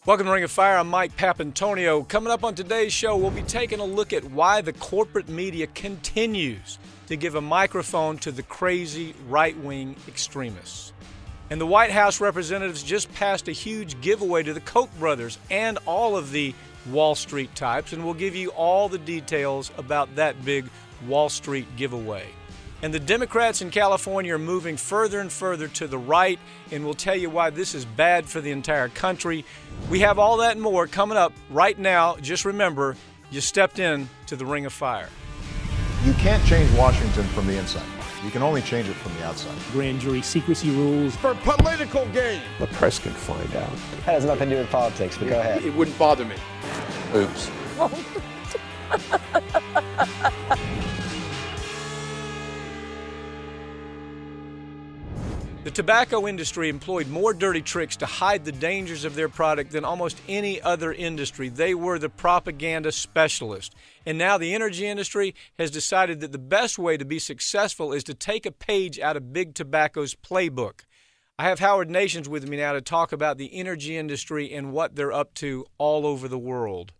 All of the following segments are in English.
Welcome to Ring of Fire. I'm Mike Papantonio. Coming up on today's show, we'll be taking a look at why the corporate media continues to give a microphone to the crazy right-wing extremists. And the White House representatives just passed a huge giveaway to the Koch brothers and all of the Wall Street types, and we'll give you all the details about that big Wall Street giveaway. And the Democrats in California are moving further and further to the right, and we'll tell you why this is bad for the entire country. We have all that and more coming up right now. Just remember, you stepped in to the Ring of Fire. You can't change Washington from the inside. You can only change it from the outside. Grand jury secrecy rules. For political gain. The press can find out. That has nothing to do with politics, but go ahead. It wouldn't bother me. Oops. The tobacco industry employed more dirty tricks to hide the dangers of their product than almost any other industry. They were the propaganda specialist. And now the energy industry has decided that the best way to be successful is to take a page out of Big Tobacco's playbook. I have Howard Nations with me now to talk about the energy industry and what they're up to all over the world.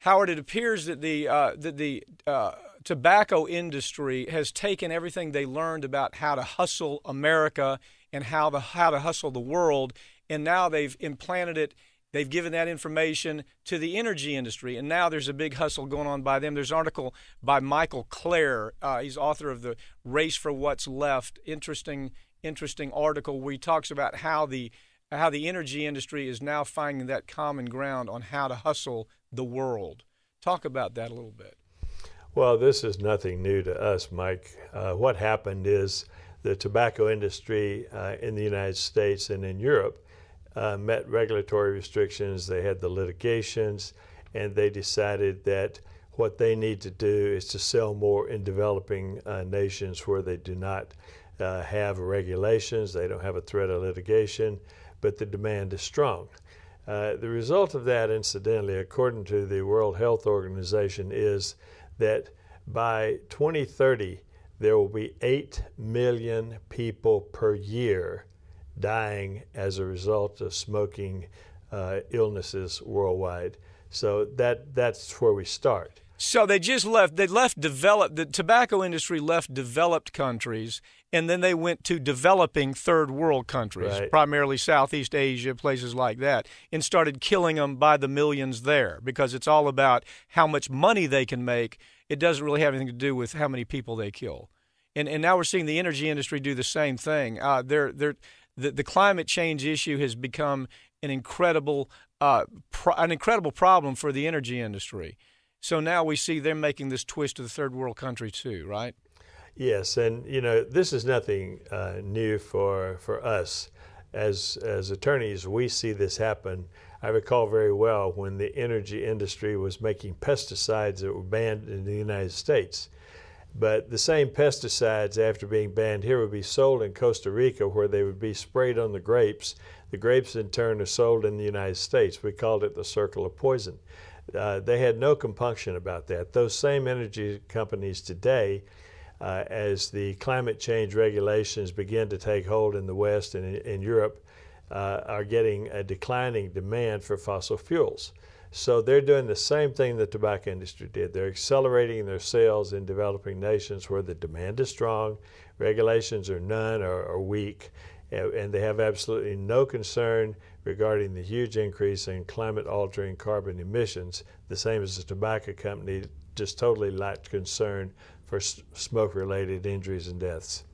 Howard, it appears that the tobacco industry has taken everything they learned about how to hustle America and how to hustle the world, and now they've implanted it. They've given that information to the energy industry, and now there's a big hustle going on by them. There's an article by Michael Clare. He's author of The Race for What's Left. Interesting article where he talks about how the energy industry is now finding that common ground on how to hustle the world. Talk about that a little bit. Well, this is nothing new to us, Mike. What happened is the tobacco industry in the United States and in Europe met regulatory restrictions. They had the litigations, and they decided that what they need to do is to sell more in developing nations where they do not have regulations, they don't have a threat of litigation, but the demand is strong. The result of that, incidentally, according to the World Health Organization, is that by 2030, there will be 8 million people per year dying as a result of smoking illnesses worldwide. So that's where we start. So the tobacco industry left developed countries, and then they went to developing third world countries, right, primarily Southeast Asia, places like that, and started killing them by the millions there because it's all about how much money they can make. It doesn't really have anything to do with how many people they kill. And now we're seeing the energy industry do the same thing. The climate change issue has become an incredible problem for the energy industry. So now we see them making this twist to the third world country too, right? Yes, and this is nothing new for us. As attorneys, we see this happen. I recall very well when the energy industry was making pesticides that were banned in the United States. But the same pesticides, after being banned here, would be sold in Costa Rica, where they would be sprayed on the grapes. The grapes, in turn, are sold in the United States. We called it the circle of poison. They had no compunction about that. Those same energy companies today, as the climate change regulations begin to take hold in the West and in Europe, are getting a declining demand for fossil fuels. So they're doing the same thing the tobacco industry did. They're accelerating their sales in developing nations where the demand is strong, regulations are none or weak, and they have absolutely no concern regarding the huge increase in climate-altering carbon emissions, the same as the tobacco company just totally lacked concern for smoke-related injuries and deaths.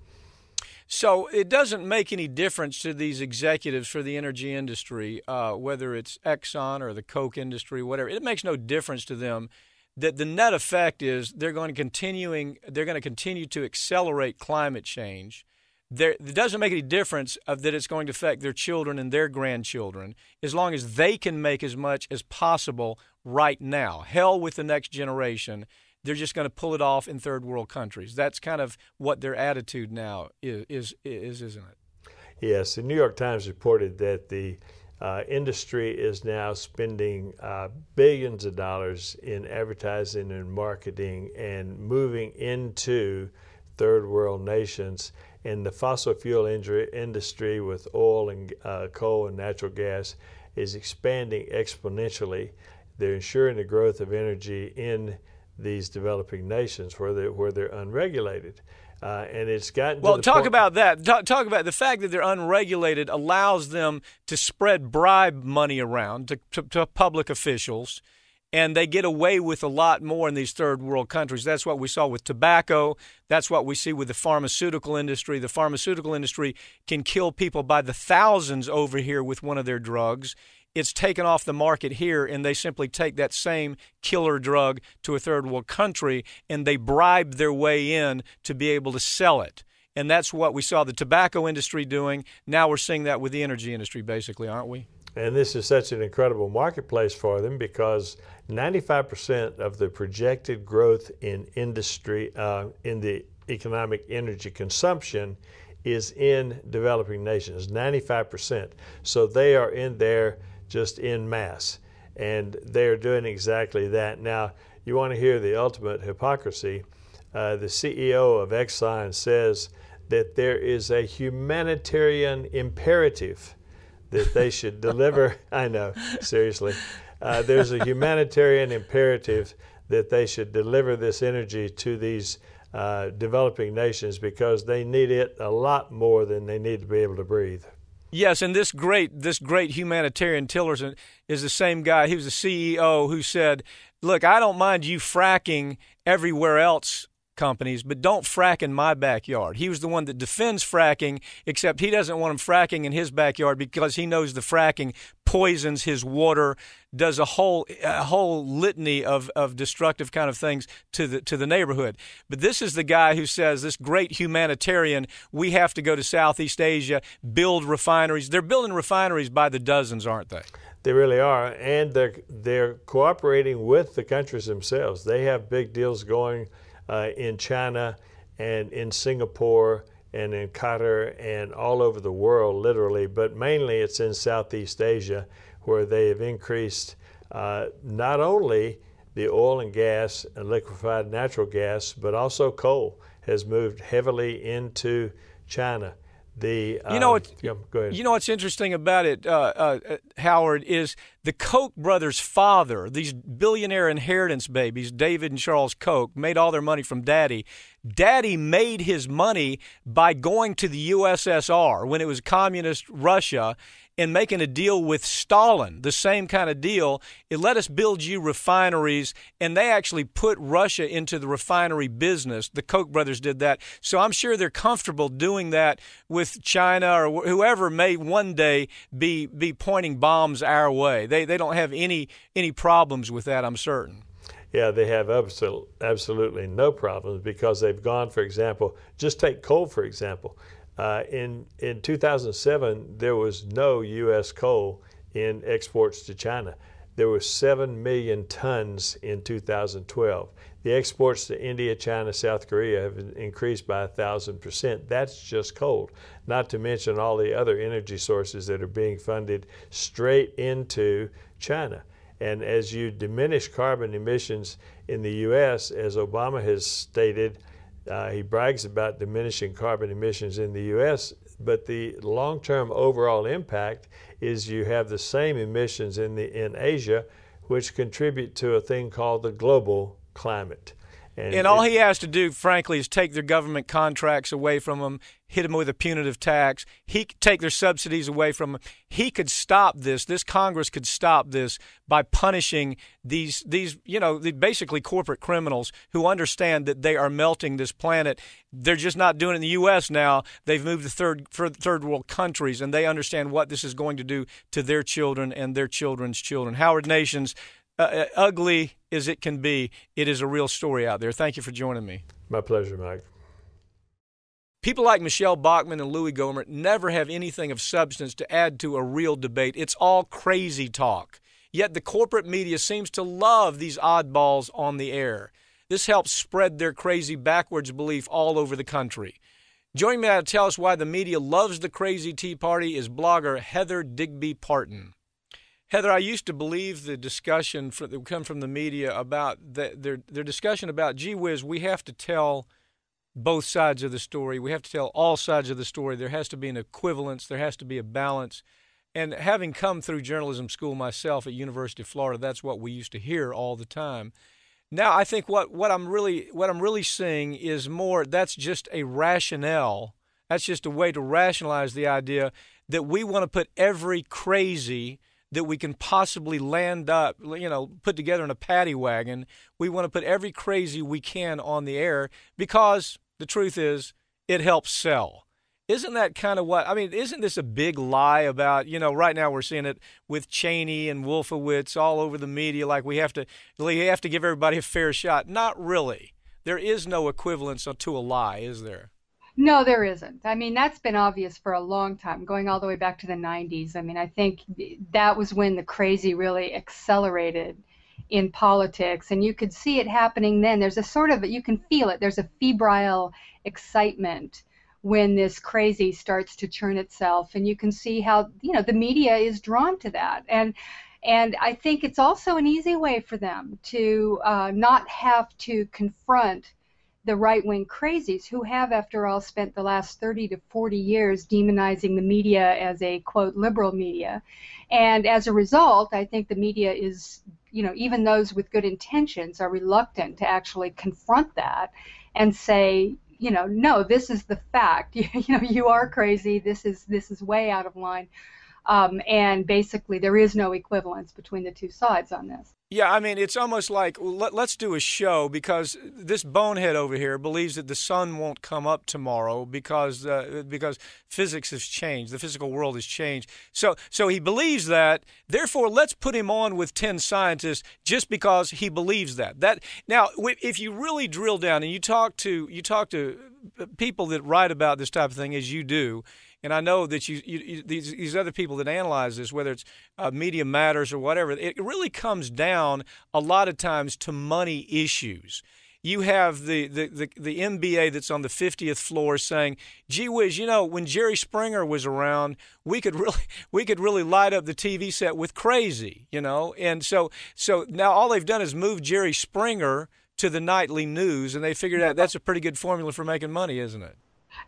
So it doesn't make any difference to these executives for the energy industry, whether it's Exxon or the Koch industry, whatever. It makes no difference to them. That the net effect is they're going to continue to accelerate climate change. It doesn't make any difference that it's going to affect their children and their grandchildren, as long as they can make as much as possible right now. Hell with the next generation. They're just going to pull it off in third world countries. That's kind of what their attitude now is, isn't it? Yes, the New York Times reported that the industry is now spending billions of dollars in advertising and marketing and moving into third world nations. And the fossil fuel industry with oil and coal and natural gas is expanding exponentially. They're ensuring the growth of energy in these developing nations where they're unregulated. And it's gotten to the talk point. about that. Talk about the fact that they're unregulated allows them to spread bribe money around to public officials, and they get away with a lot more in these third world countries. That's what we saw with tobacco. That's what we see with the pharmaceutical industry. The pharmaceutical industry can kill people by the thousands over here with one of their drugs. It's taken off the market here, and they simply take that same killer drug to a third world country, and they bribe their way in to be able to sell it. And that's what we saw the tobacco industry doing. Now we're seeing that with the energy industry, basically, aren't we? And this is such an incredible marketplace for them because 95% of the projected growth in industry, in the economic energy consumption, is in developing nations, 95%. So they are in there just en masse, and they're doing exactly that. Now, you want to hear the ultimate hypocrisy. The CEO of Exxon says that there is a humanitarian imperative that they should deliver. I know, seriously. There's a humanitarian imperative that they should deliver this energy to these developing nations because they need it a lot more than they need to be able to breathe. Yes, and this great humanitarian Tillerson is the same guy. He was the CEO who said, look, I don't mind you fracking everywhere else, companies, but don't frack in my backyard. He was the one that defends fracking, except he doesn't want them fracking in his backyard because he knows the fracking poisons his water, does a whole litany of destructive kind of things to the neighborhood. But this is the guy who says, this great humanitarian, we have to go to Southeast Asia, build refineries. They're building refineries by the dozens, aren't they? They really are, and they're cooperating with the countries themselves. They have big deals going in China and in Singapore and in Qatar and all over the world, literally, but mainly it's in Southeast Asia where they have increased not only the oil and gas and liquefied natural gas, but also coal has moved heavily into China. Go ahead. You know what's interesting about it, Howard, is the Koch brothers' father, these billionaire inheritance babies, David and Charles Koch, made all their money from Daddy. Daddy made his money by going to the USSR when it was communist Russia and making a deal with Stalin, the same kind of deal. It let us build you refineries, and they actually put Russia into the refinery business. The Koch brothers did that. So I'm sure they're comfortable doing that with China or whoever may one day be pointing bombs our way. They don't have any problems with that, I'm certain. Yeah, they have absolutely no problems because they've gone, for example, just take coal, for example. In 2007, there was no U.S. coal in exports to China. There were 7 million tons in 2012. The exports to India, China, South Korea have increased by 1,000%. That's just coal, not to mention all the other energy sources that are being funded straight into China. And as you diminish carbon emissions in the U.S., as Obama has stated, he brags about diminishing carbon emissions in the U.S., but the long-term overall impact is you have the same emissions in Asia, which contribute to a thing called the global climate. And all he has to do, frankly, is take their government contracts away from them, hit them with a punitive tax. He could take their subsidies away from them. He could stop this. This Congress could stop this by punishing these basically corporate criminals who understand that they are melting this planet. They're just not doing it in the U.S. now. They've moved to third world countries, and they understand what this is going to do to their children and their children's children. Howard Nations, ugly as it can be, it is a real story out there. Thank you for joining me. My pleasure, Mike. People like Michelle Bachmann and Louis Gohmert never have anything of substance to add to a real debate. It's all crazy talk. Yet the corporate media seems to love these oddballs on the air. This helps spread their crazy backwards belief all over the country. Joining me now to tell us why the media loves the crazy Tea Party is blogger Heather Digby Parton. Heather, I used to believe the discussion that would come from the media about their discussion about, gee whiz, we have to tell both sides of the story. We have to tell all sides of the story. There has to be an equivalence. There has to be a balance. And having come through journalism school myself at University of Florida, that's what we used to hear all the time. Now I think what I'm really seeing is more, that's just a rationale. That's just a way to rationalize the idea that we want to put every crazy that we can possibly put together in a paddy wagon. We want to put every crazy we can on the air because the truth is it helps sell. Isn't that kind of isn't this a big lie about, right now we're seeing it with Cheney and Wolfowitz all over the media, like we have to give everybody a fair shot. Not really. There is no equivalence to a lie, is there? No, there isn't. I mean, that's been obvious for a long time, going all the way back to the 90s. I mean, I think that was when the crazy really accelerated in politics, and you could see it happening then. There's a sort of, you can feel it. There's a febrile excitement when this crazy starts to churn itself, and you can see how, the media is drawn to that. And I think it's also an easy way for them to not have to confront the right-wing crazies who have, after all, spent the last 30 to 40 years demonizing the media as a, quote, liberal media. And as a result, I think the media is, even those with good intentions are reluctant to actually confront that and say, no, this is the fact. You are crazy. This is way out of line. And basically, there is no equivalence between the two sides on this. Yeah, I mean, it's almost like, let's do a show because this bonehead over here believes that the sun won't come up tomorrow because physics has changed, the physical world has changed. So he believes that. Therefore, let's put him on with 10 scientists just because he believes that. Now, if you really drill down and you talk to people that write about this type of thing, as you do. And I know that these other people that analyze this, whether it's Media Matters or whatever, it really comes down a lot of times to money issues. You have the MBA that's on the 50th floor saying, "Gee whiz, when Jerry Springer was around, we could really light up the TV set with crazy, And so now all they've done is move Jerry Springer to the nightly news, and they figured out that's a pretty good formula for making money, isn't it?"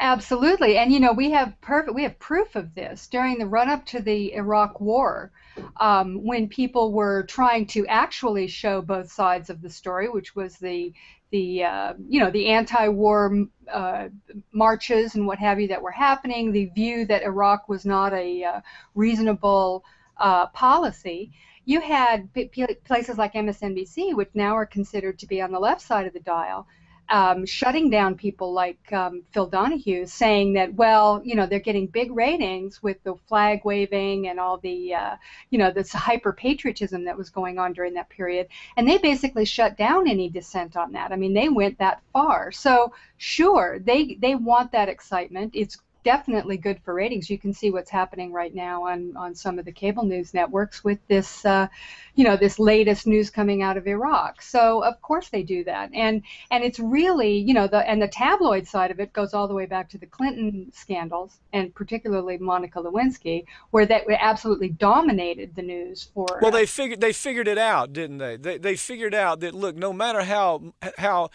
Absolutely, and we have proof of this during the run-up to the Iraq War, when people were trying to actually show both sides of the story, which was the anti-war marches and what have you that were happening, the view that Iraq was not a reasonable policy. You had places like MSNBC, which now are considered to be on the left side of the dial, shutting down people like Phil Donahue, saying that, well, they're getting big ratings with the flag waving and all the, this hyper patriotism that was going on during that period. And they basically shut down any dissent on that. I mean, they went that far. So sure, they want that excitement. It's definitely good for ratings. You can see what's happening right now on some of the cable news networks with this, this latest news coming out of Iraq. So of course they do that, and it's really, the tabloid side of it goes all the way back to the Clinton scandals, and particularly Monica Lewinsky, where that absolutely dominated the news for. Well, they figured it out, didn't they? They figured out that, look, no matter how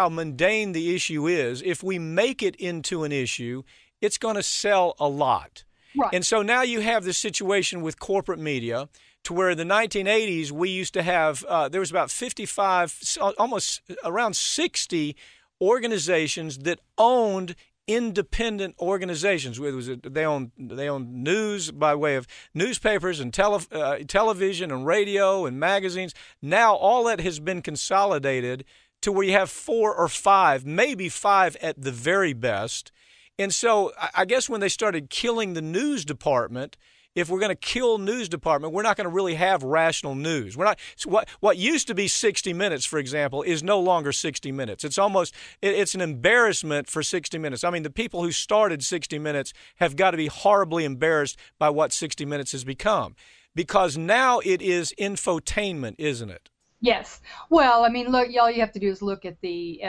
mundane the issue is, if we make it into an issue, it's going to sell a lot. Right. And so now you have this situation with corporate media to where in the 1980s we used to have, there was about 55, almost around 60 organizations that owned independent organizations. They owned news by way of newspapers and television and radio and magazines. Now all that has been consolidated to where you have 4 or 5, maybe 5 at the very best. And so I guess when they started killing the news department, if we're going to kill news department, we're not going to really have rational news. We're not. So what used to be 60 Minutes, for example, is no longer 60 Minutes. It's an embarrassment for 60 Minutes. I mean, the people who started 60 Minutes have got to be horribly embarrassed by what 60 Minutes has become, because now it is infotainment, isn't it? Yes. Well, I mean, look, all you have to do is look at the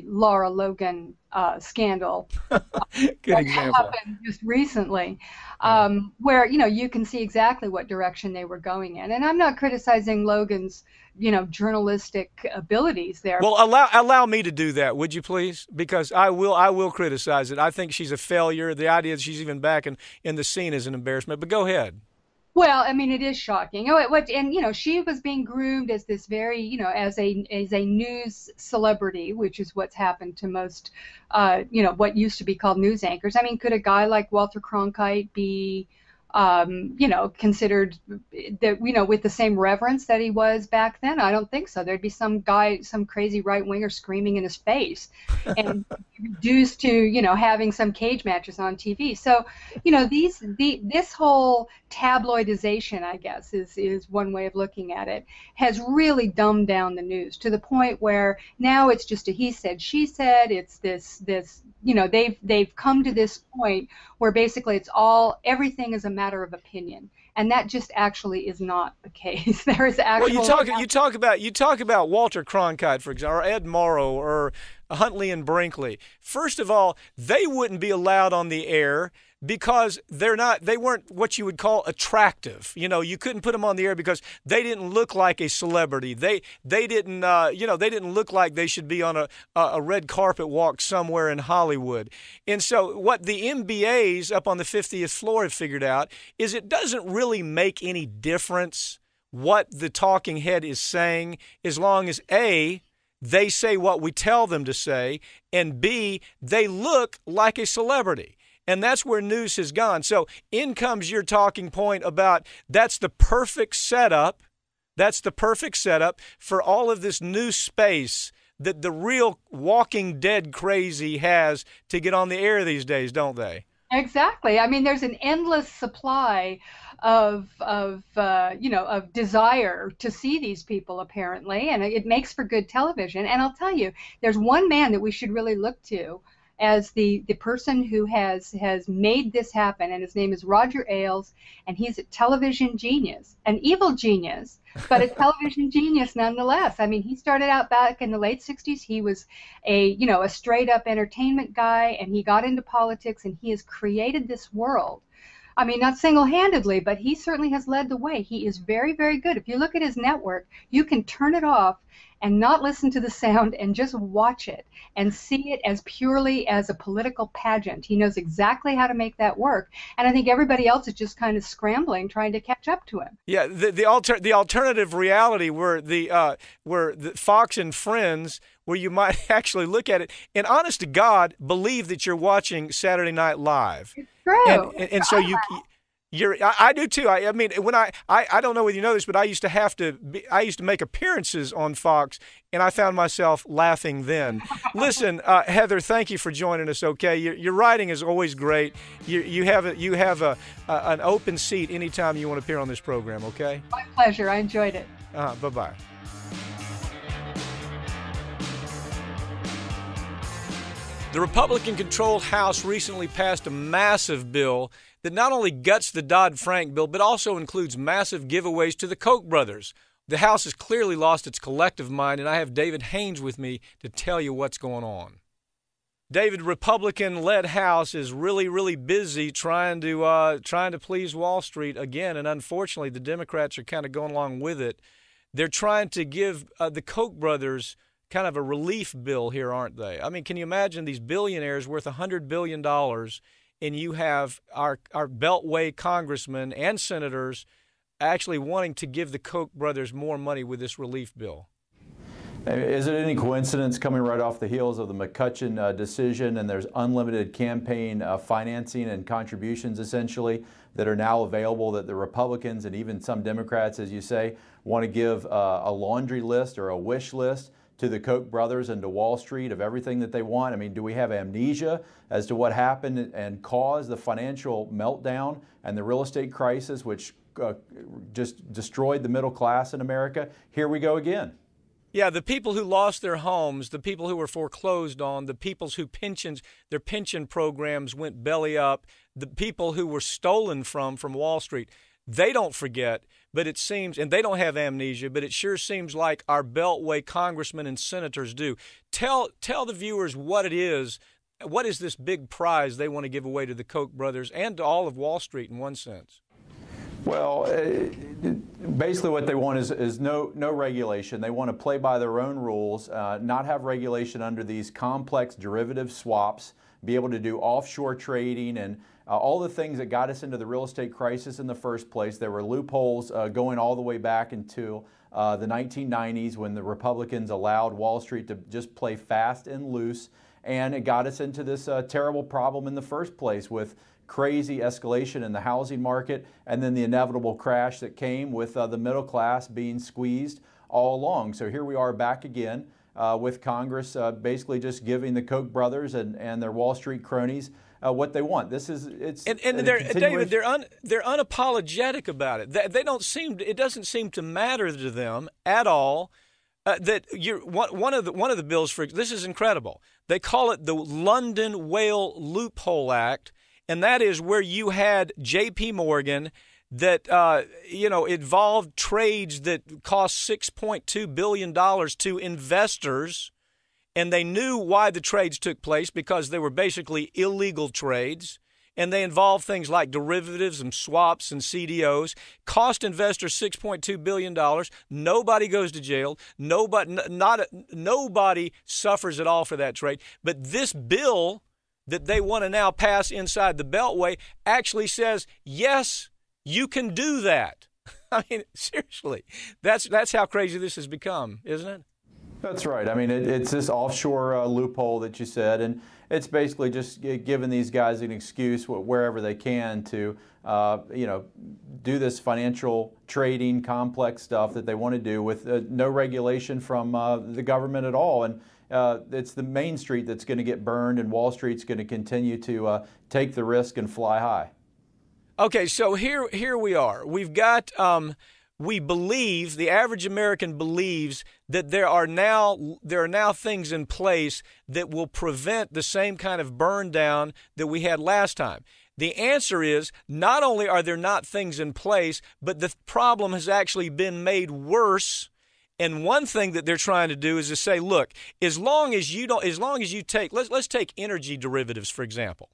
Laura Logan scandal Good example. Happened just recently, where you can see exactly what direction they were going in. And I'm not criticizing Logan's journalistic abilities there. Well, allow me to do that, would you please? Because I will criticize it. I think she's a failure. The idea that she's even back in the scene is an embarrassment. But go ahead. Well, I mean, it is shocking. Oh, and she was being groomed as this very, as a news celebrity, which is what's happened to most, what used to be called news anchors. I mean, could a guy like Walter Cronkite be, considered that, with the same reverence that he was back then? I don't think so. There'd be some guy, some crazy right winger screaming in his face, and reduced to, having some cage matches on TV. So, this whole tabloidization, I guess, is one way of looking at it, has really dumbed down the news to the point where now it's just a he said, she said. It's this they've come to this point where basically everything is a matter of opinion, and that just actually is not the case. There is actually. Well, you talk about Walter Cronkite, for example, or Ed Morrow, or Huntley and Brinkley. First of all, they wouldn't be allowed on the air because they weren't what you would call attractive. You couldn't put them on the air because they didn't look like a celebrity. They didn't they didn't look like they should be on a red carpet walk somewhere in Hollywood. And so what the MBAs up on the 50th floor have figured out is it doesn't really make any difference what the talking head is saying, as long as A, they say what we tell them to say, and B, they look like a celebrity. And that's where news has gone. So in comes your talking point about that's the perfect setup. That's the perfect setup for all of this new space that the real Walking Dead crazy has to get on the air these days, don't they? Exactly. I mean, there's an endless supply of desire to see these people, apparently, and it makes for good television. And I'll tell you, there's one man that we should really look to as the person who has made this happen, and his name is Roger Ailes, and he's a television genius, an evil genius, but a television genius nonetheless. I mean, he started out back in the late 60s. He was a straight up entertainment guy, and he got into politics, and he has created this world. I mean, not single-handedly, but he certainly has led the way. He is very, very good. If you look at his network, you can turn it off and not listen to the sound and just watch it and see it as purely as a political pageant. He knows exactly how to make that work, and I think everybody else is just kind of scrambling, trying to catch up to him. Yeah, the alternative reality where the Fox and Friends, where you might actually look at it and, honest to God, believe that you're watching Saturday Night Live. It's true. And so I do too. I mean, when I don't know whether you know this, but I used to make appearances on Fox, and I found myself laughing then. Listen, Heather, thank you for joining us. Okay, your writing is always great. You have an open seat anytime you want to appear on this program. Okay. My pleasure. I enjoyed it. Bye-bye. The Republican-controlled House recently passed a massive bill that not only guts the Dodd-Frank bill, but also includes massive giveaways to the Koch brothers. The House has clearly lost its collective mind, and I have David Haynes with me to tell you what's going on. David, Republican-led House is really, really busy trying to please Wall Street again, and unfortunately, the Democrats are kind of going along with it. They're trying to give the Koch brothers kind of a relief bill here, aren't they? I mean, can you imagine these billionaires worth $100 billion, and you have our Beltway congressmen and senators actually wanting to give the Koch brothers more money with this relief bill? Is it any coincidence coming right off the heels of the McCutcheon decision, and there's unlimited campaign financing and contributions essentially that are now available, that the Republicans and even some Democrats, as you say, want to give a laundry list or a wish list to the Koch brothers and to Wall Street of everything that they want? I mean, do we have amnesia as to what happened and caused the financial meltdown and the real estate crisis, which just destroyed the middle class in America? Here we go again. Yeah, the people who lost their homes, the people who were foreclosed on, the people whose their pension programs went belly up, the people who were stolen from Wall Street, they don't forget, but it seems, and they don't have amnesia, but it sure seems like our Beltway congressmen and senators do. Tell the viewers what it is. What is this big prize they want to give away to the Koch brothers and to all of Wall Street in one sense? Well, basically what they want is no regulation. They want to play by their own rules, not have regulation under these complex derivative swaps, be able to do offshore trading all the things that got us into the real estate crisis in the first place. There were loopholes going all the way back into the 1990s when the Republicans allowed Wall Street to just play fast and loose, and it got us into this terrible problem in the first place with crazy escalation in the housing market and then the inevitable crash that came with the middle class being squeezed all along. So here we are back again with Congress basically just giving the Koch brothers and their Wall Street cronies what they want. This is David, they're unapologetic about it. They don't seem. It doesn't seem to matter to them at all that one of the bills for this is incredible. They call it the London Whale Loophole Act, and that is where you had J.P. Morgan that involved trades that cost $6.2 billion to investors. And they knew why the trades took place because they were basically illegal trades. And they involved things like derivatives and swaps and CDOs. Cost investors $6.2 billion. Nobody goes to jail. Nobody suffers at all for that trade. But this bill that they want to now pass inside the Beltway actually says, yes, you can do that. I mean, seriously, that's how crazy this has become, isn't it? That's right. I mean, it's this offshore loophole that you said, and it's basically just giving these guys an excuse wherever they can to, do this financial trading complex stuff that they want to do with no regulation from the government at all. And it's the Main Street that's going to get burned, and Wall Street's going to continue to take the risk and fly high. Okay, so here we are. We've got. We believe, the average American believes, that there are now things in place that will prevent the same kind of burn down that we had last time. The answer is not only are there not things in place, but the problem has actually been made worse. And one thing that they're trying to do is to say, look, let's take energy derivatives, for example.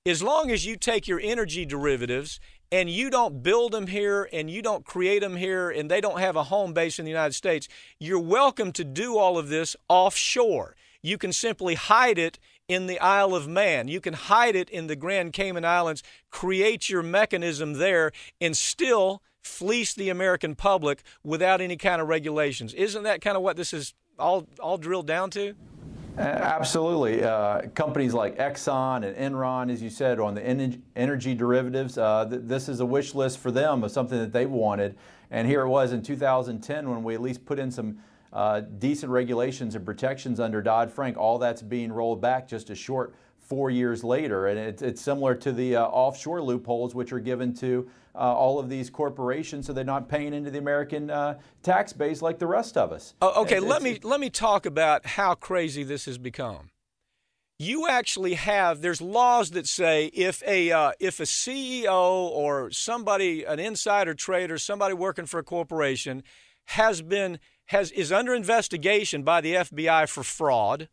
As long as you take your energy derivatives and you don't build them here and you don't create them here and they don't have a home base in the United States, you're welcome to do all of this offshore. You can simply hide it in the Isle of Man. You can hide it in the Grand Cayman Islands, create your mechanism there, and still fleece the American public without any kind of regulations. Isn't that kind of what this is all drilled down to? Absolutely. Companies like Exxon and Enron, as you said, on the energy derivatives, this is a wish list for them of something that they wanted. And here it was in 2010 when we at least put in some decent regulations and protections under Dodd-Frank. All that's being rolled back just a short 4 years later. And it's similar to the offshore loopholes, which are given to all of these corporations so they're not paying into the American tax base like the rest of us. Okay, let me talk about how crazy this has become. You actually there's laws that say if a CEO or somebody, an insider trader, somebody working for a corporation is under investigation by the FBI for fraud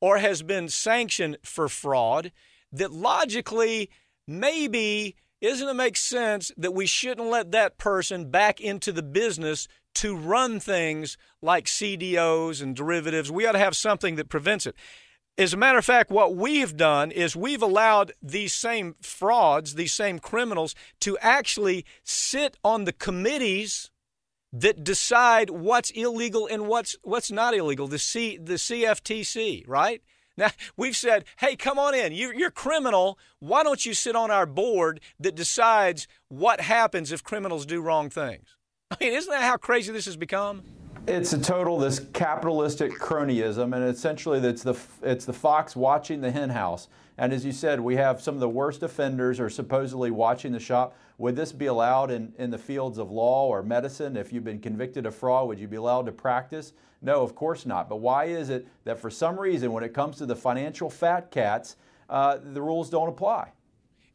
or has been sanctioned for fraud, that logically maybe doesn't it make sense that we shouldn't let that person back into the business to run things like CDOs and derivatives? We ought to have something that prevents it. As a matter of fact, what we have done is we've allowed these same frauds, these same criminals, to actually sit on the committees that decide what's illegal and what's not illegal, the CFTC, right? Now, we've said, hey, come on in. You're criminal. Why don't you sit on our board that decides what happens if criminals do wrong things? I mean, isn't that how crazy this has become? It's this capitalistic cronyism, and essentially it's the fox watching the hen house. And as you said, we have some of the worst offenders are supposedly watching the shop. Would this be allowed in the fields of law or medicine? If you've been convicted of fraud, would you be allowed to practice? No, of course not. But why is it that for some reason when it comes to the financial fat cats, the rules don't apply?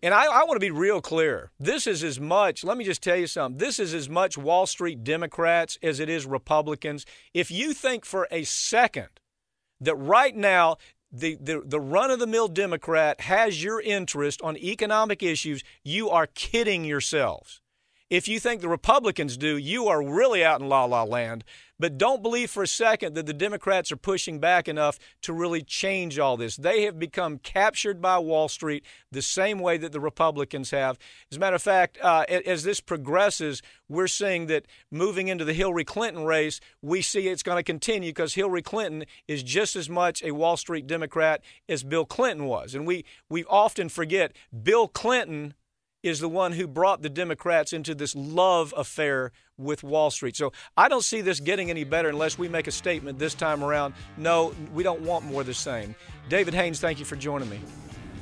And I want to be real clear. This is as much, let me just tell you something, this is as much Wall Street Democrats as it is Republicans. If you think for a second that right now the run-of-the-mill Democrat has your interest on economic issues, you are kidding yourselves. If you think the Republicans do, you are really out in la-la land. But don't believe for a second that the Democrats are pushing back enough to really change all this. They have become captured by Wall Street the same way that the Republicans have. As a matter of fact, as this progresses, we're seeing that moving into the Hillary Clinton race, we see it's going to continue because Hillary Clinton is just as much a Wall Street Democrat as Bill Clinton was. And we often forget Bill Clinton is the one who brought the Democrats into this love affair with Wall Street. So I don't see this getting any better unless we make a statement this time around. No, we don't want more of the same. David Haynes, thank you for joining me.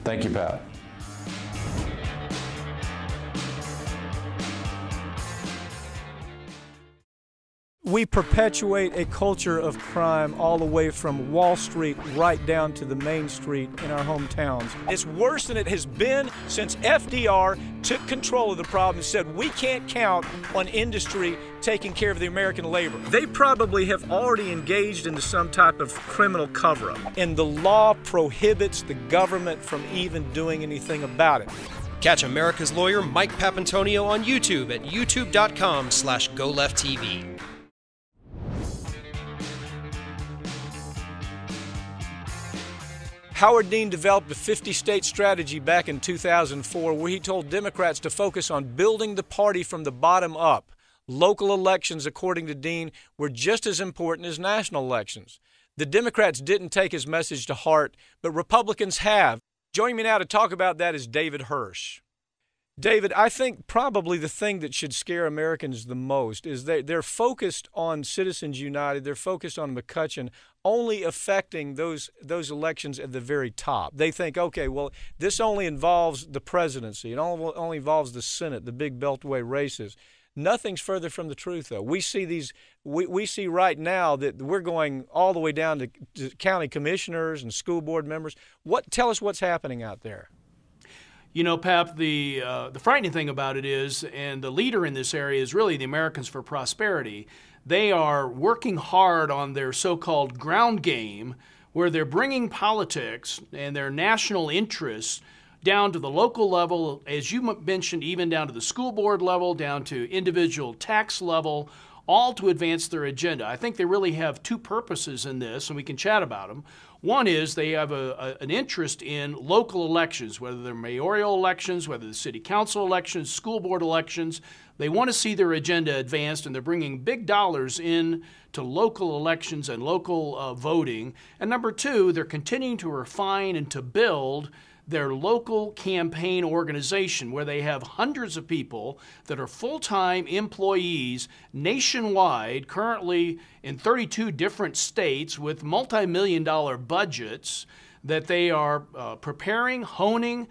Thank you, Pat. We perpetuate a culture of crime all the way from Wall Street right down to the main street in our hometowns. It's worse than it has been since FDR took control of the problem and said we can't count on industry taking care of the American labor. They probably have already engaged into some type of criminal cover-up, and the law prohibits the government from even doing anything about it. Catch America's lawyer Mike Papantonio on YouTube at youtube.com/GoLeftTV. Howard Dean developed a 50-state strategy back in 2004 where he told Democrats to focus on building the party from the bottom up. Local elections, according to Dean, were just as important as national elections. The Democrats didn't take his message to heart, but Republicans have. Joining me now to talk about that is David Hersh. David, I think probably the thing that should scare Americans the most is they're focused on Citizens United. They're focused on McCutcheon only affecting those elections at the very top. They think, okay, well, this only involves the presidency. It only involves the Senate, the big beltway races. Nothing's further from the truth, though. We see we see right now that we're going all the way down to county commissioners and school board members. Tell us what's happening out there. You know, Pap, the frightening thing about it is, and the leader in this area is really the Americans for Prosperity. They are working hard on their so-called ground game, where they're bringing politics and their national interests down to the local level, as you mentioned, even down to the school board level, down to individual tax level, all to advance their agenda. I think they really have two purposes in this, and we can chat about them. One is they have an interest in local elections, whether they're mayoral elections, whether they're city council elections, school board elections. They want to see their agenda advanced, and they're bringing big dollars in to local elections and local voting. And number two, they're continuing to refine and to build their local campaign organization, where they have hundreds of people that are full-time employees nationwide, currently in 32 different states with multi-million-dollar budgets that they are preparing, honing,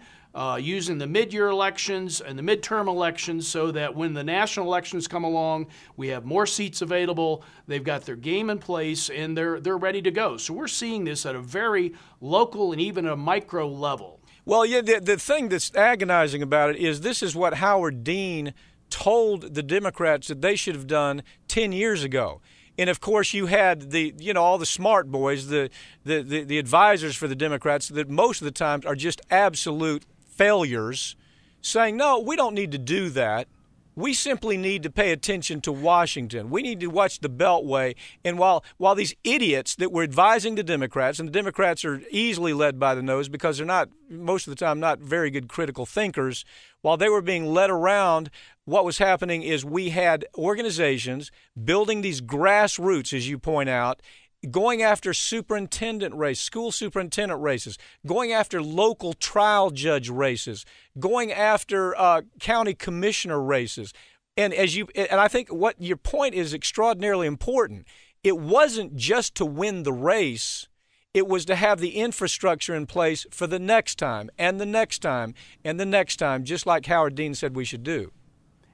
using the mid-year elections and the midterm elections so that when the national elections come along, we have more seats available. They've got their game in place, and they're ready to go. So we're seeing this at a very local and even a micro level. Well, yeah, the thing that's agonizing about it is this is what Howard Dean told the Democrats that they should have done 10 years ago. And, of course, you had all the smart boys, the advisors for the Democrats that most of the time are just absolute failures, saying, no, we don't need to do that. We simply need to pay attention to Washington. We need to watch the Beltway. And while these idiots that were advising the Democrats, and the Democrats are easily led by the nose because they're not, most of the time, not very good critical thinkers, while they were being led around, what was happening is we had organizations building these grassroots, as you point out, going after superintendent races, school superintendent races, going after local trial judge races, going after county commissioner races. And I think what your point is extraordinarily important. It wasn't just to win the race. It was to have the infrastructure in place for the next time and the next time and the next time, just like Howard Dean said we should do.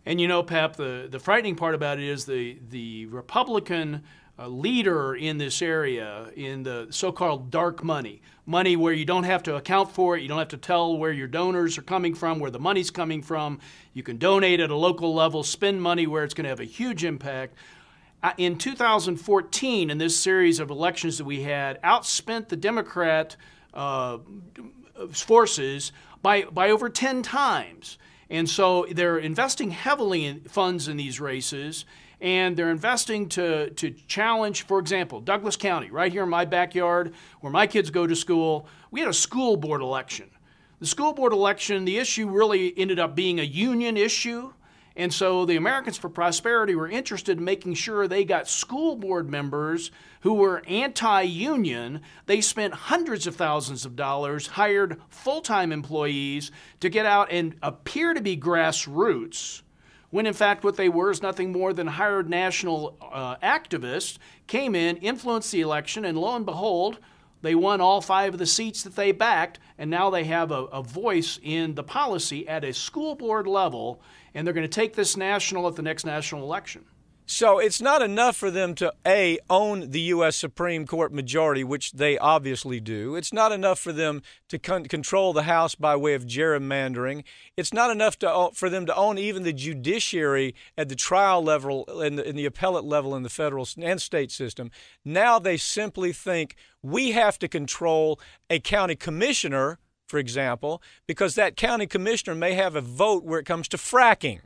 And you know, Pap, the frightening part about it is the Republican leader in this area, in the so-called dark money where you don't have to account for it, you don't have to tell where your donors are coming from, where the money's coming from. You can donate at a local level, spend money where it's going to have a huge impact. In 2014, in this series of elections that we had, outspent the Democrat forces by over 10 times. And so they're investing heavily in funds in these races, and they're investing to challenge, for example, Douglas County, right here in my backyard where my kids go to school. We had a school board election. The school board election, the issue really ended up being a union issue. And so the Americans for Prosperity were interested in making sure they got school board members who were anti-union. They spent hundreds of thousands of dollars, hired full-time employees to get out and appear to be grassroots, when in fact what they were is nothing more than hired national activists, came in, influenced the election, and lo and behold, they won all 5 of the seats that they backed, and now they have a voice in the policy at a school board level, and they're going to take this national at the next national election. So it's not enough for them to, A, own the U.S. Supreme Court majority, which they obviously do. It's not enough for them to control the House by way of gerrymandering. It's not enough for them to own even the judiciary at the trial level and in the appellate level in the federal and state system. Now they simply think we have to control a county commissioner, for example, because that county commissioner may have a vote where it comes to fracking.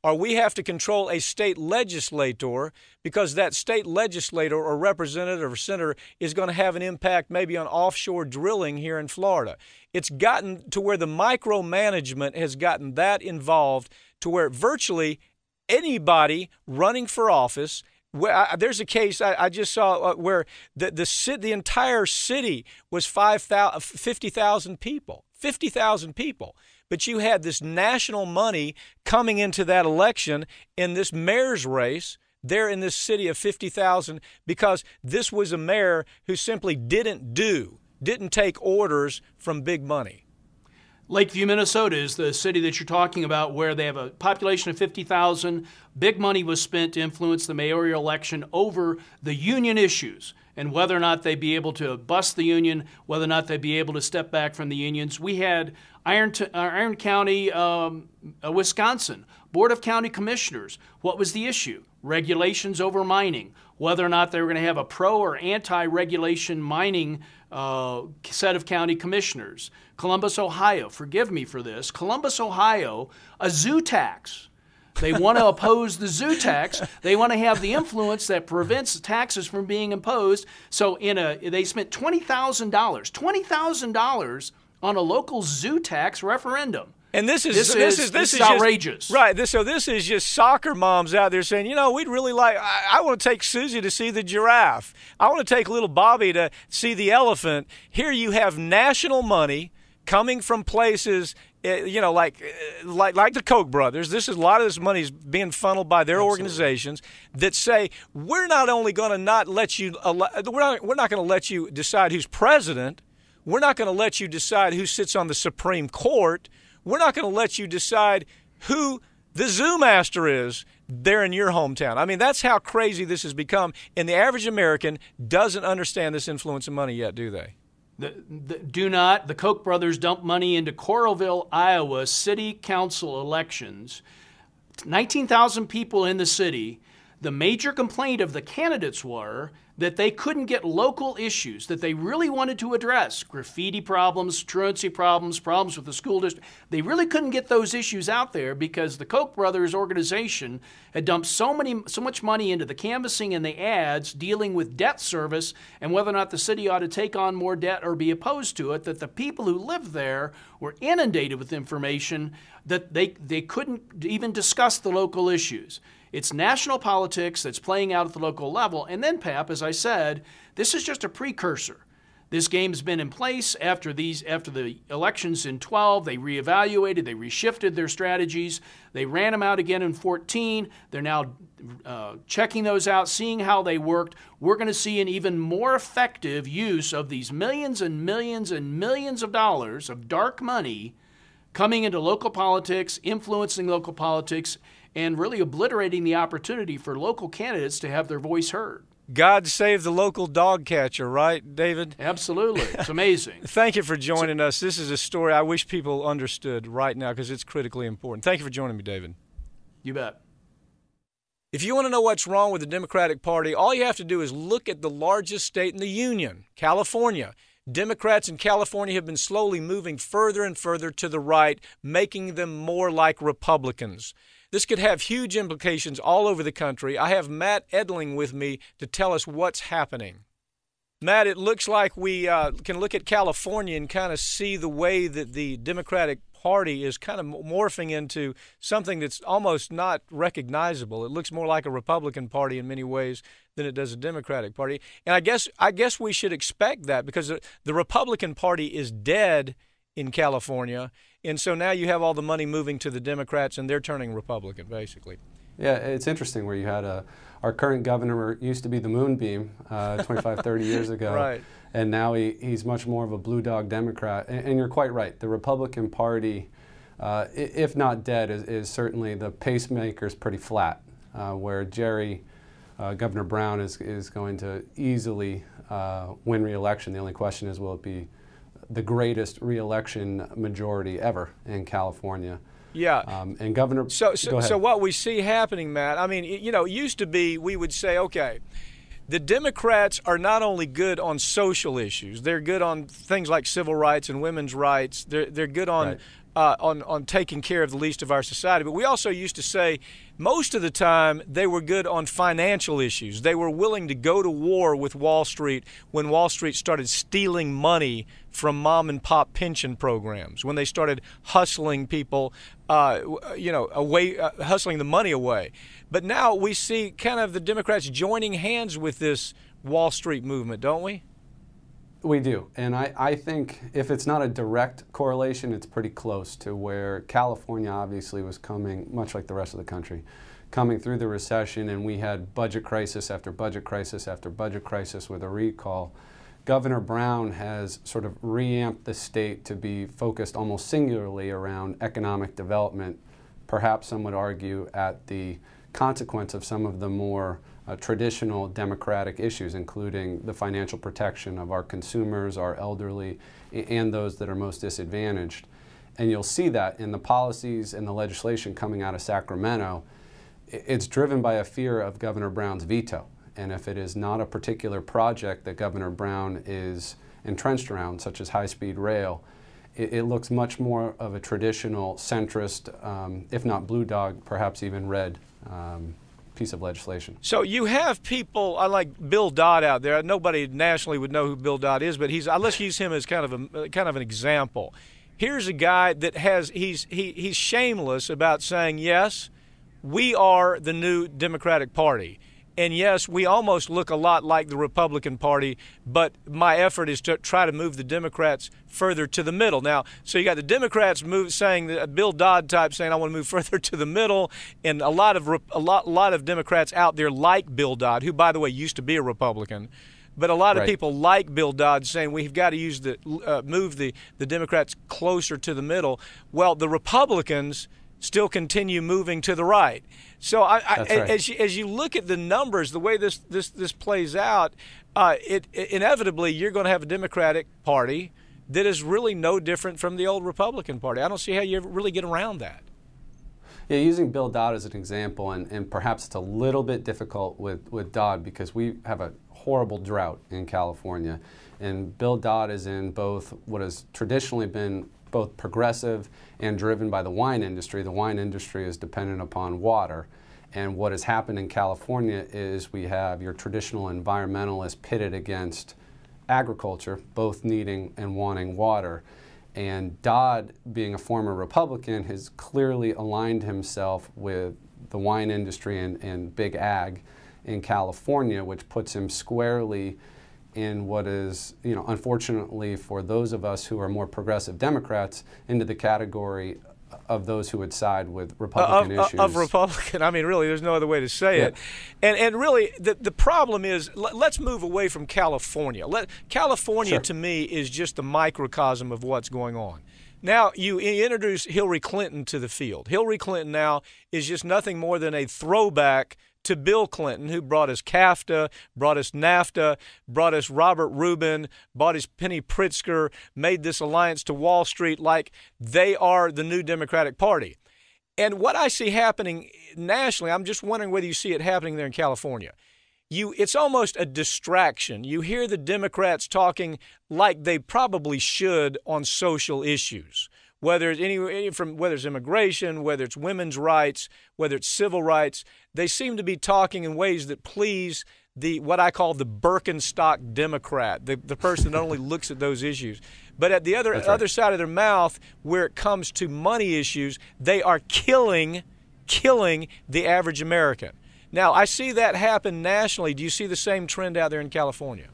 Or we have to control a state legislator because that state legislator or representative or senator is going to have an impact maybe on offshore drilling here in Florida. It's gotten to where the micromanagement has gotten that involved to where virtually anybody running for office. There's a case I just saw where the entire city was 50,000 people. 50,000 people. But you had this national money coming into that election in this mayor's race there in this city of 50,000 because this was a mayor who simply didn't take orders from big money. Lakeview, Minnesota is the city that you're talking about where they have a population of 50,000. Big money was spent to influence the mayoral election over the union issues and whether or not they'd be able to bust the union, whether or not they'd be able to step back from the unions. We had Iron County, Wisconsin, Board of County Commissioners. What was the issue? Regulations over mining, whether or not they were going to have a pro or anti-regulation mining set of county commissioners. Columbus, Ohio, forgive me for this. Columbus, Ohio, a zoo tax. They want to oppose the zoo tax. They want to have the influence that prevents taxes from being imposed. So they spent $20,000 on a local zoo tax referendum. And this is outrageous. So this is just soccer moms out there saying, we'd really like, I want to take Susie to see the giraffe. I want to take little Bobby to see the elephant. Here you have national money coming from places, like the Koch brothers. A lot of this money is being funneled by their organizations that say we're not only going to not let you, we're not going to let you decide who's president. We're not going to let you decide who sits on the Supreme Court. We're not going to let you decide who the zoo master is there in your hometown. I mean, that's how crazy this has become. And the average American doesn't understand this influence of money yet, do they? Do not. The Koch brothers dumped money into Coralville, Iowa city council elections. 19,000 people in the city. The major complaint of the candidates were that they couldn't get local issues that they really wanted to address. Graffiti problems, truancy problems, problems with the school district. They really couldn't get those issues out there because the Koch brothers organization had dumped so much money into the canvassing and the ads dealing with debt service and whether or not the city ought to take on more debt or be opposed to it, that the people who lived there were inundated with information that they couldn't even discuss the local issues. It's national politics that's playing out at the local level. And then, Pap, as I said, this is just a precursor. This game's been in place after the elections in 12. They reevaluated, they reshifted their strategies. They ran them out again in 14. They're now checking those out, seeing how they worked. We're going to see an even more effective use of these millions and millions and millions of dollars of dark money coming into local politics, influencing local politics, and really obliterating the opportunity for local candidates to have their voice heard. God save the local dog catcher, right, David? Absolutely. It's amazing. Thank you for joining us. This is a story I wish people understood right now because it's critically important. Thank you for joining me, David. You bet. If you want to know what's wrong with the Democratic Party, all you have to do is look at the largest state in the Union, California. Democrats in California have been slowly moving further and further to the right, making them more like Republicans. This could have huge implications all over the country. I have Matt Edling with me to tell us what's happening. Matt, it looks like we can look at California and kind of see the way that the Democratic Party is kind of morphing into something that's almost not recognizable. It looks more like a Republican Party in many ways than it does a Democratic Party. And I guess we should expect that because the Republican Party is dead in California, and so now you have all the money moving to the Democrats, and they're turning Republican, basically. Yeah, it's interesting where you had our current governor used to be the Moonbeam 25, 30 years ago. Right. And now he's much more of a blue dog Democrat. And you're quite right. The Republican Party, if not dead, is certainly the pacemaker's pretty flat, where Governor Brown is going to easily win re-election. The only question is, will it be the greatest re-election majority ever in California? Yeah. And Governor, So what we see happening, Matt, I mean, it used to be we would say, okay, the Democrats are not only good on social issues, they're good on things like civil rights and women's rights. They're good on on taking care of the least of our society. But we also used to say most of the time they were good on financial issues. They were willing to go to war with Wall Street when Wall Street started stealing money from mom and pop pension programs, when they started hustling people, hustling the money away. But now we see kind of the Democrats joining hands with this Wall Street movement, don't we? We do. And I think if it's not a direct correlation, it's pretty close to where California obviously was coming, much like the rest of the country, coming through the recession, and we had budget crisis after budget crisis after budget crisis with a recall. Governor Brown has sort of reamped the state to be focused almost singularly around economic development, perhaps some would argue at the consequence of some of the more traditional democratic issues, including the financial protection of our consumers, our elderly, and those that are most disadvantaged. And you'll see that in the policies and the legislation coming out of Sacramento. It's driven by a fear of Governor Brown's veto. And if it is not a particular project that Governor Brown is entrenched around, such as high-speed rail, it looks much more of a traditional centrist, if not blue dog, perhaps even red piece of legislation. So you have people like Bill Dodd out there. Nobody nationally would know who Bill Dodd is, but let's use him as kind of an example. Here's a guy that he's shameless about saying, yes, we are the new Democratic Party. And yes, we almost look a lot like the Republican Party, but my effort is to try to move the Democrats further to the middle. Now, so you got the Democrats saying, Bill Dodd type saying, I want to move further to the middle, and a lot of Democrats out there like Bill Dodd, who, by the way, used to be a Republican. But a lot of people like Bill Dodd saying we've got to move the Democrats closer to the middle. Well, the Republicans still continue moving to the right. So as you look at the numbers, the way this plays out, inevitably you're going to have a Democratic Party that is really no different from the old Republican Party. I don't see how you ever really get around that. Yeah, using Bill Dodd as an example, and perhaps it's a little bit difficult with Dodd because we have a horrible drought in California. And Bill Dodd is in both what has traditionally been both progressive and driven by the wine industry. The wine industry is dependent upon water. And what has happened in California is we have your traditional environmentalists pitted against agriculture, both needing and wanting water. And Dodd, being a former Republican, has clearly aligned himself with the wine industry and big ag in California, which puts him squarely in what is, unfortunately for those of us who are more progressive Democrats, into the category of those who would side with Republican issues. Of Republican. I mean, really, there's no other way to say it. And really, the problem is, let's move away from California. California, to me, is just a microcosm of what's going on. Now, you introduce Hillary Clinton to the field. Hillary Clinton now is just nothing more than a throwback to Bill Clinton, who brought us CAFTA, brought us NAFTA, brought us Robert Rubin, brought us Penny Pritzker, made this alliance to Wall Street like they are the new Democratic Party. And what I see happening nationally, I'm just wondering whether you see it happening there in California. it's almost a distraction. You hear the Democrats talking like they probably should on social issues, whether it's immigration, whether it's women's rights, whether it's civil rights. They seem to be talking in ways that please what I call the Birkenstock Democrat, the person that only looks at those issues. But at the other side of their mouth, where it comes to money issues, they are killing the average American. Now, I see that happen nationally. Do you see the same trend out there in California?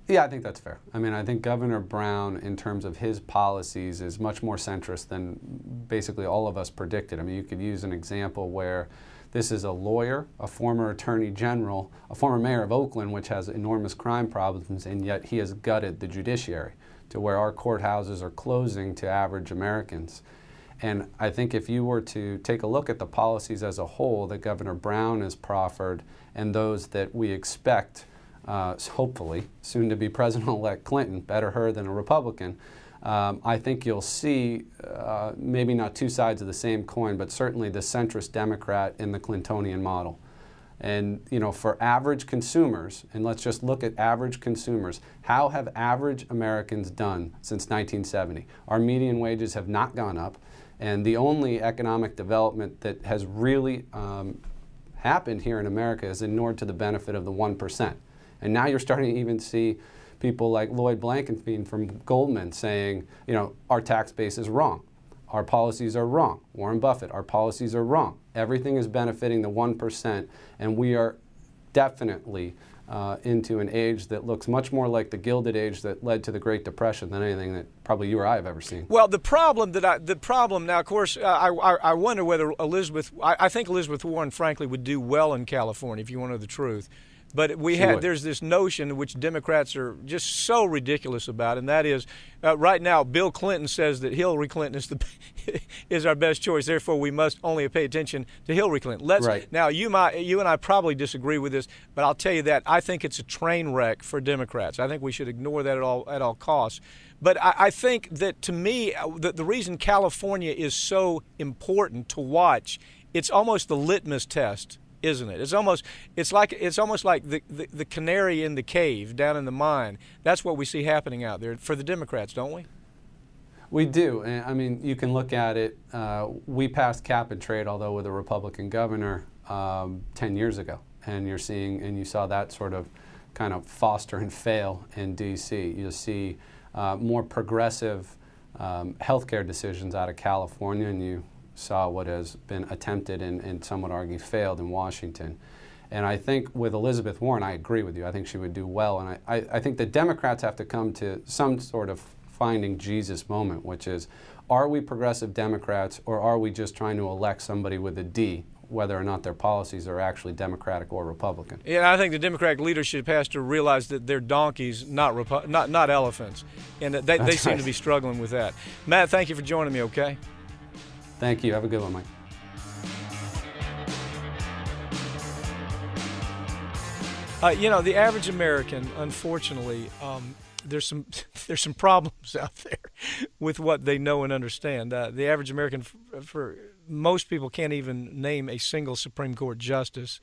Yeah, I think that's fair. I mean, I think Governor Brown, in terms of his policies, is much more centrist than basically all of us predicted. I mean, you could use an example where this is a lawyer, a former attorney general, a former mayor of Oakland, which has enormous crime problems, and yet he has gutted the judiciary to where our courthouses are closing to average Americans. And I think if you were to take a look at the policies as a whole that Governor Brown has proffered and those that we expect, hopefully, soon to be President-elect Clinton, better her than a Republican, I think you'll see maybe not two sides of the same coin, but certainly the centrist Democrat in the Clintonian model. And, you know, for average consumers, and let's just look at average consumers, how have average Americans done since 1970? Our median wages have not gone up, and the only economic development that has really happened here in America is inured to the benefit of the 1%. And now you're starting to even see people like Lloyd Blankenstein from Goldman saying, you know, our tax base is wrong. Our policies are wrong. Warren Buffett, our policies are wrong. Everything is benefiting the 1%, and we are definitely into an age that looks much more like the Gilded Age that led to the Great Depression than anything that probably you or I have ever seen. Well, the problem now, of course, I wonder whether I think Elizabeth Warren, frankly, would do well in California, if you want to know the truth. But there's this notion which Democrats are just so ridiculous about, and that is, right now, Bill Clinton says that Hillary Clinton is our best choice. Therefore, we must only pay attention to Hillary Clinton. Now, you and I probably disagree with this, but I'll tell you that I think it's a train wreck for Democrats. I think we should ignore that at all costs. But I think that, to me, the reason California is so important to watch, it's almost the litmus test, isn't it? It's almost like the canary in the cave down in the mine. That's what we see happening out there for the Democrats, don't we? We do. I mean, you can look at it. We passed cap and trade, although with a Republican governor, 10 years ago, and you saw that sort of kind of foster and fail in D.C. You see more progressive healthcare decisions out of California, and you saw what has been attempted and some would argue failed in Washington. And I think with Elizabeth Warren, I agree with you. I think she would do well. And I think the Democrats have to come to some sort of finding Jesus moment, which is, are we progressive Democrats, or are we just trying to elect somebody with a D, whether or not their policies are actually Democratic or Republican? Yeah, I think the Democratic leadership has to realize that they're donkeys, not elephants. And that they seem to be struggling with that. Matt, thank you for joining me, okay? Thank you. Have a good one, Mike. The average American, unfortunately, there's some problems out there with what they know and understand. The average American, for most people, can't even name a single Supreme Court justice.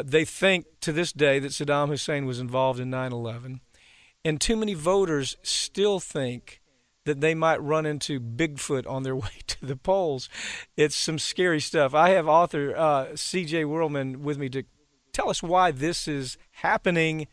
They think to this day that Saddam Hussein was involved in 9/11, and too many voters still think that they might run into Bigfoot on their way to the polls. It's some scary stuff. I have author C.J. Whirlman with me to tell us why this is happening,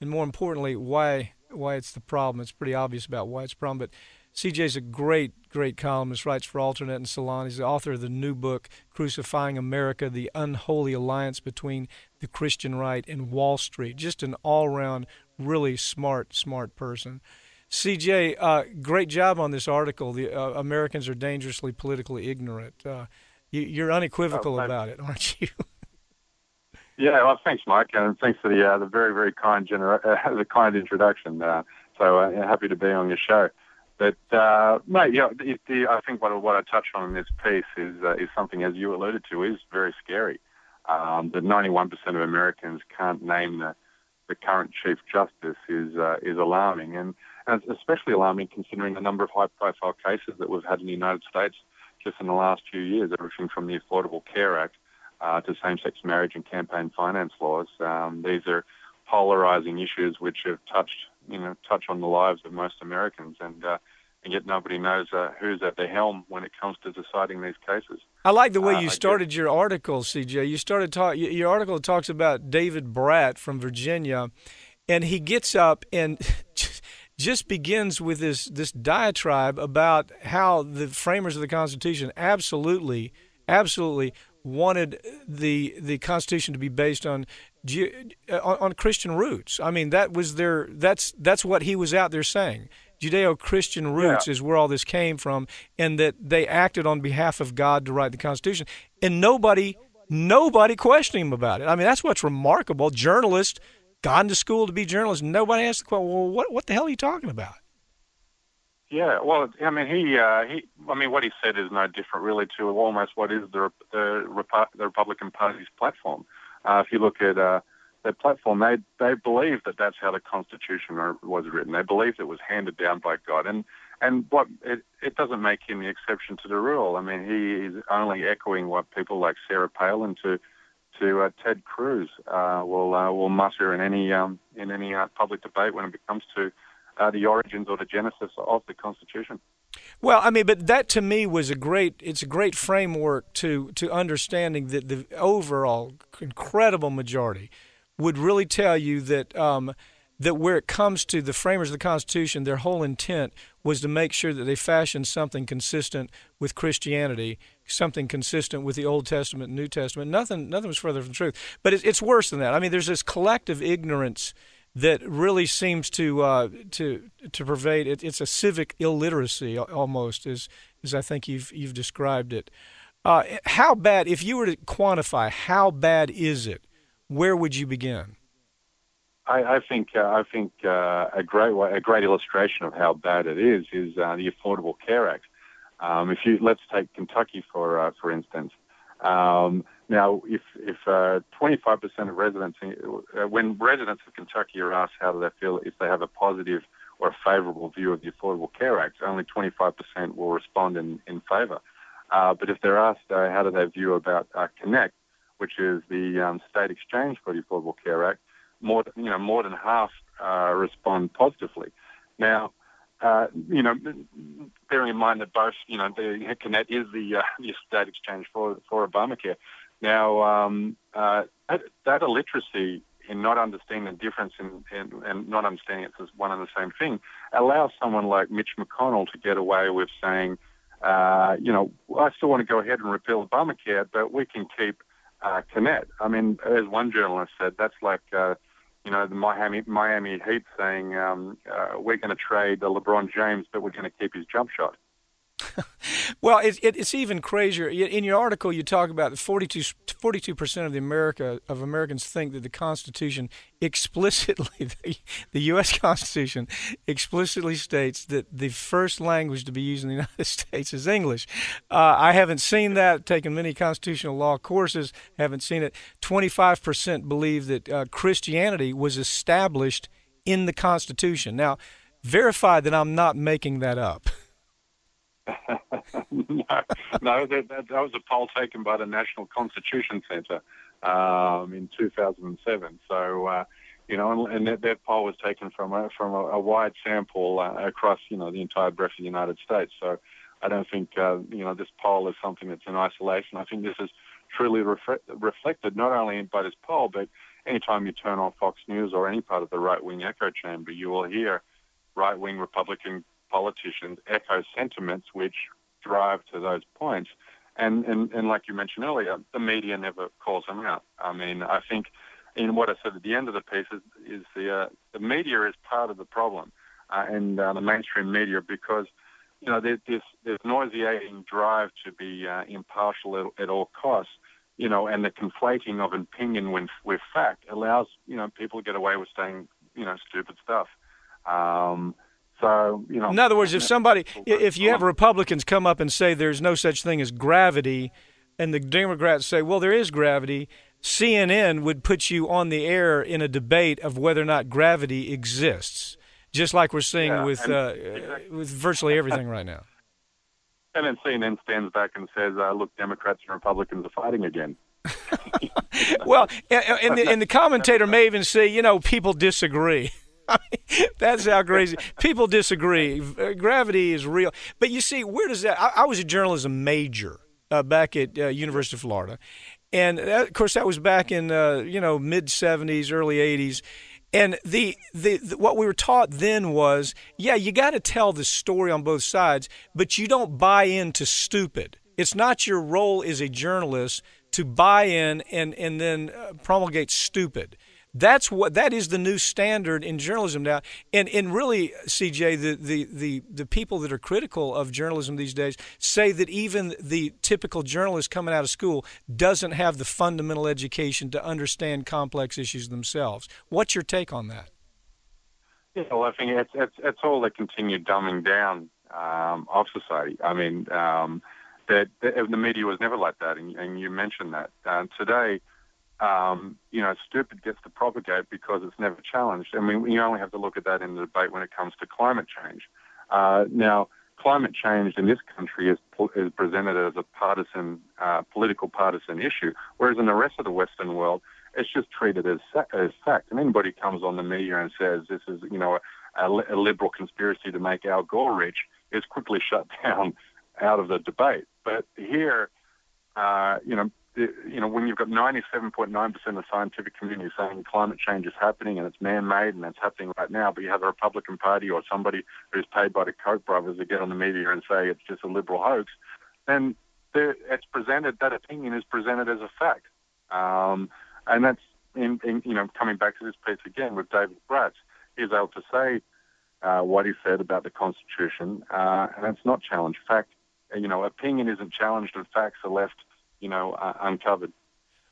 and more importantly, why it's the problem. It's pretty obvious about why it's a problem, but C.J.'s a great columnist, writes for Alternate and Salon. He's the author of the new book, Crucifying America, The Unholy Alliance Between the Christian Right and Wall Street. Just an all-around, really smart person. CJ, great job on this article. The Americans are dangerously politically ignorant. You're unequivocal about it, aren't you? Yeah, well, thanks, Mike, and thanks for the very, very kind the kind introduction. So happy to be on your show. But mate, I think what I touched on in this piece is something, as you alluded to, is very scary. That 91% of Americans can't name the current Chief Justice is alarming, and it's especially alarming considering the number of high-profile cases that we've had in the United States just in the last few years, everything from the Affordable Care Act to same-sex marriage and campaign finance laws. These are polarizing issues which have touch on the lives of most Americans, and yet nobody knows who's at the helm when it comes to deciding these cases. I like the way you started your article, CJ. Your article talks about David Bratt from Virginia, and he gets up and just begins with this diatribe about how the framers of the Constitution absolutely wanted the Constitution to be based on Christian roots. I mean, that's what he was out there saying. Judeo-Christian roots is where all this came from, and that they acted on behalf of God to write the Constitution, and nobody questioned him about it. I mean, that's what's remarkable. Journalists, gone to school to be journalists, nobody asked the question, well, what the hell are you talking about? Yeah, well, I mean, what he said is no different, really, to almost what is the Republican Party's platform. If you look at their platform, they believe that that's how the Constitution was written. They believed it was handed down by God, and what it doesn't make him the exception to the rule. I mean, he is only echoing what people like Sarah Palin to Ted Cruz will mutter in any public debate when it comes to the origins or the genesis of the Constitution. Well, I mean, but that to me was a great framework to understanding that the overall incredible majority would really tell you that that where it comes to the framers of the Constitution, their whole intent was to make sure that they fashioned something consistent with Christianity, something consistent with the Old Testament and New Testament. Nothing was further from the truth. But it's worse than that. I mean, there's this collective ignorance that really seems to pervade. It's a civic illiteracy almost, as I think you've described it. How bad, if you were to quantify, how bad is it? Where would you begin? I think a great illustration of how bad it is the Affordable Care Act. Let's take Kentucky for instance. Now, if 25% of residents, when residents of Kentucky are asked how do they feel if they have a positive or a favourable view of the Affordable Care Act, only 25% will respond in favour. But if they're asked how do they view about Connect, which is the state exchange for the Affordable Care Act, more than half respond positively. Now, bearing in mind that both, the Connect is the state exchange for Obamacare. Now, that illiteracy in not understanding the difference and not understanding it's one and the same thing allows someone like Mitch McConnell to get away with saying, I still want to go ahead and repeal Obamacare, but we can keep Connect. I mean, as one journalist said, that's like the Miami Heat saying we're going to trade LeBron James, but we're going to keep his jump shot. Well, it's even crazier. In your article, you talk about 42% of Americans think that the Constitution explicitly, the U.S. Constitution explicitly states that the first language to be used in the United States is English. I haven't seen that. Taken many constitutional law courses, haven't seen it. 25% believe that Christianity was established in the Constitution. Now, verify that I'm not making that up. No, that was a poll taken by the National Constitution Center in 2007. So, and that poll was taken from a wide sample across, the entire breadth of the United States. So, I don't think this poll is something that's in isolation. I think this is truly reflected not only by this poll, but anytime you turn on Fox News or any part of the right-wing echo chamber, you will hear right-wing Republican politicians echo sentiments which drive to those points. And like you mentioned earlier, the media never calls them out. I mean, I think in what I said at the end of the piece is the media is part of the problem, and the mainstream media, because there's nauseating drive to be impartial at all costs, and the conflating of opinion with fact allows people to get away with saying stupid stuff. So, in other words, if you have Republicans come up and say there's no such thing as gravity, and the Democrats say, well, there is gravity, CNN would put you on the air in a debate of whether or not gravity exists, just like we're seeing with virtually everything right now. And then CNN stands back and says, look, Democrats and Republicans are fighting again. Well, and the commentator may even say, people disagree. That's how crazy. People disagree. Gravity is real. But you see, where does that? I was a journalism major back at University of Florida. And, of course, that was back in, mid-'70s, early '80s. And the what we were taught then was, you got to tell the story on both sides, but you don't buy into stupid. It's not your role as a journalist to buy in and then promulgate stupid. That is the new standard in journalism now. And really, CJ, the people that are critical of journalism these days say that even the typical journalist coming out of school doesn't have the fundamental education to understand complex issues themselves. What's your take on that? Yeah, well, I think it's all the continued dumbing down of society. I mean, that the media was never like that, and you mentioned that. Today, stupid gets to propagate because it's never challenged. I mean, you only have to look at that in the debate when it comes to climate change. Now, climate change in this country is presented as a political partisan issue, whereas in the rest of the Western world, it's just treated as fact. And anybody comes on the media and says this is, a liberal conspiracy to make Al Gore rich is quickly shut down out of the debate. But here, when you've got 97.9% of the scientific community saying climate change is happening and it's man-made and it's happening right now, but you have a Republican Party or somebody who's paid by the Koch brothers to get on the media and say it's just a liberal hoax, then it's presented, that opinion is presented as a fact. And that's, coming back to this piece again with David Bratz, he's able to say what he said about the Constitution, and it's not challenged. Fact, opinion isn't challenged and facts are left uncovered.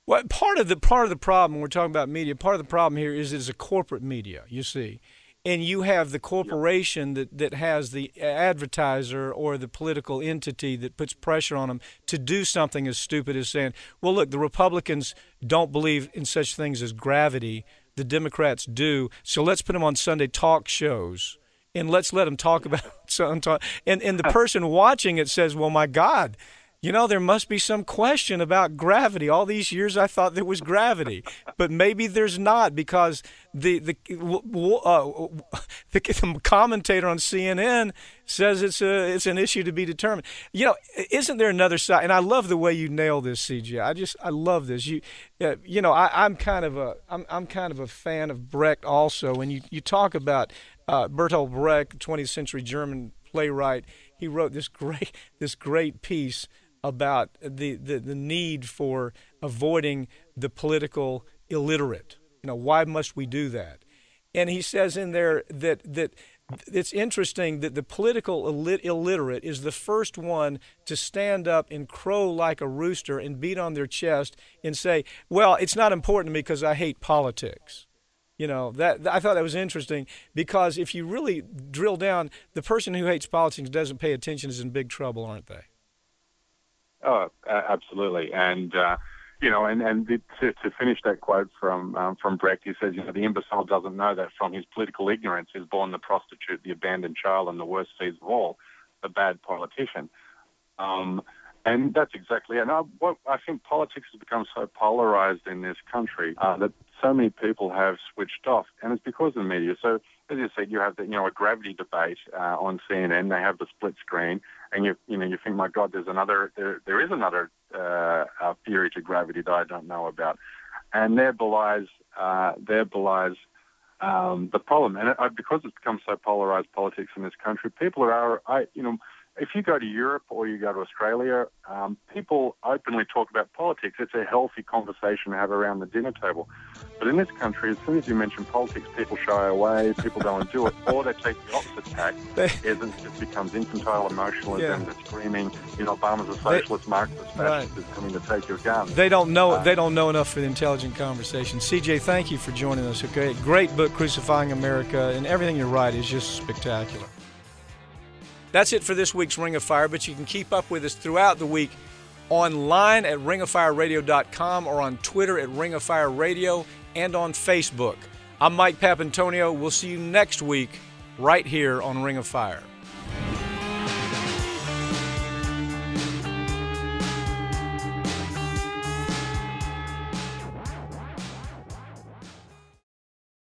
Well, part of the problem when we're talking about media, part of the problem here is it's a corporate media, you see. And you have the corporation that has the advertiser or the political entity that puts pressure on them to do something as stupid as saying, well, look, the Republicans don't believe in such things as gravity. The Democrats do. So let's put them on Sunday talk shows and let's let them talk about something. And the person watching it says, well, my God, there must be some question about gravity. All these years I thought there was gravity, but maybe there's not because the commentator on CNN says it's an issue to be determined. Isn't there another side? And I love the way you nail this, CJ. I love this. I'm kind of a fan of Brecht also. When you talk about Bertolt Brecht, 20th century German playwright, he wrote this great piece about the need for avoiding the political illiterate. Why must we do that? And he says in there that it's interesting that the political illiterate is the first one to stand up and crow like a rooster and beat on their chest and say, well, it's not important to me because I hate politics. That I thought that was interesting because if you really drill down, the person who hates politics and doesn't pay attention is in big trouble, aren't they? Oh, absolutely. And, to finish that quote from Brecht, he says, the imbecile doesn't know that from his political ignorance is born the prostitute, the abandoned child, and the worst seeds of all, the bad politician. And that's exactly it. And I think politics has become so polarized in this country that so many people have switched off, and it's because of the media. So, as you said, you have a gravity debate on CNN. They have the split screen, and you think, my God, there is another theory to gravity that I don't know about, and there belies the problem. And because it's become so polarized, politics in this country, people if you go to Europe or you go to Australia, people openly talk about politics. It's a healthy conversation to have around the dinner table. But in this country, as soon as you mention politics, people shy away, people don't want to do it, or they take the opposite tack. It just becomes infantile emotionalism, they're screaming, Obama's a socialist, Marxist, fascist is coming to take your gun. They don't know enough for the intelligent conversation. CJ, thank you for joining us. Okay, great book, Crucifying America, and everything you write is just spectacular. That's it for this week's Ring of Fire, but you can keep up with us throughout the week online at ringofireradio.com or on Twitter at Ring of Fire Radio and on Facebook. I'm Mike Papantonio. We'll see you next week right here on Ring of Fire.